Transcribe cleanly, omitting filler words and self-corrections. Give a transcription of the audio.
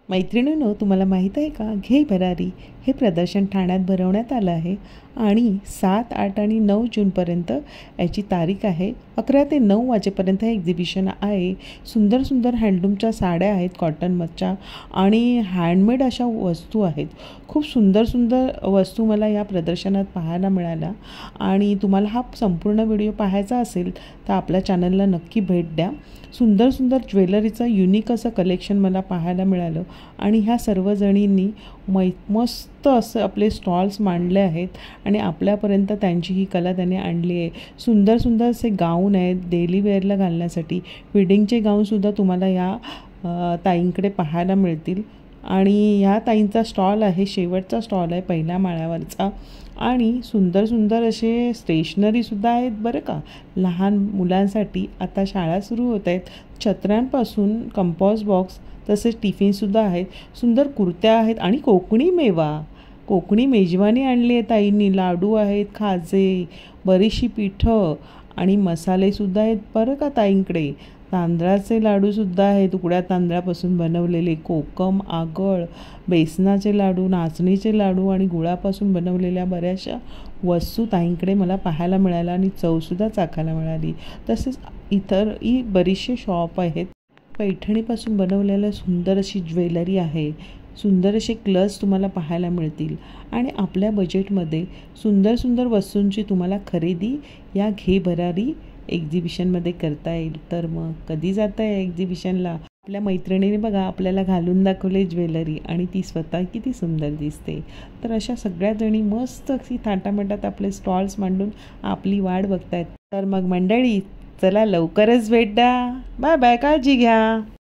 मैत्रिणींनो, तुम्हाला माहीत आहे का, घे भरारी हे प्रदर्शन ठाण्यात भरवण्यात आलं आहे आणि 7, 8 आणि 9 जूनपर्यंत याची तारीख आहे. 11 ते 9 वाजेपर्यंत हे एक्झिबिशन आहे. सुंदर सुंदर हँडलूमच्या साड्या आहेत, कॉटनच्या आणि हँडमेड अशा वस्तू आहेत. खूप सुंदर सुंदर वस्तू मला या प्रदर्शनात पाहायला मिळाल्या. आणि तुम्हाला हा संपूर्ण व्हिडिओ पाहायचा असेल तर आपल्या चॅनलला नक्की भेट द्या. सुंदर सुंदर ज्वेलरीचं युनिक असं कलेक्शन मला पाहायला मिळालं आणि ह्या सर्वजणींनी मस्त असं आपले स्टॉल्स मांडले आहेत आणि आपल्यापर्यंत त्यांची ही कला त्यांनी आणली आहे. सुंदर सुंदर असे गाऊन आहेत डेली वेअरला घालण्यासाठी. वेडिंगचे गाऊनसुद्धा तुम्हाला या ताईंकडे पाहायला मिळतील. आणि ह्या ताईंचा स्टॉल आहे, शेवटचा स्टॉल आहे पहिल्या माळ्यावरचा. आणि सुंदर सुंदर असे स्टेशनरीसुद्धा आहेत बरं का, लहान मुलांसाठी. आता शाळा सुरू होत आहेत. छत्र्यांपासून कंपॉस बॉक्स तसेच टिफिनसुद्धा आहेत. सुंदर कुर्त्या आहेत आणि कोकणी मेजवानी आणली आहे ताईंनी. लाडू आहेत, खाजे, बरीचशी पिठं आणि मसालेसुद्धा आहेत बरं का ताईंकडे. तांदळाचे लाडूसुद्धा आहेत, उकड्या तांदळापासून बनवलेले. कोकम, आगळ, बेसनाचे लाडू, नाचणीचे लाडू आणि गुळापासून बनवलेल्या बऱ्याचशा वस्तू ताईंकडे मला पाहायला मिळाल्या आणि चवसुद्धा चाखायला मिळाली. तसेच इतरही बरीचसे शॉप आहेत. पैठणीपासून बनवलेल्या सुंदर अशी ज्वेलरी आहे. सुंदर असे क्लच तुम्हाला पाहायला मिळतील आणि आपल्या बजेटमध्ये सुंदर सुंदर वस्तूंची तुम्हाला खरेदी या घे भरारी एक्झिबिशनमध्ये करता येईल. तर मग कधी जाता आहे एक्झिबिशनला? आपल्या मैत्रिणीने बघा आपल्याला घालून दाखवले ज्वेलरी आणि ती स्वतः किती सुंदर दिसते. तर अशा सगळ्या जणी मस्त अशी थाटामाटात आपले स्टॉल्स मांडून आपली वाट बघतायत. तर मग मंडळी, चला लवकरच भेट द्या. बाय बाय, काळजी घ्या.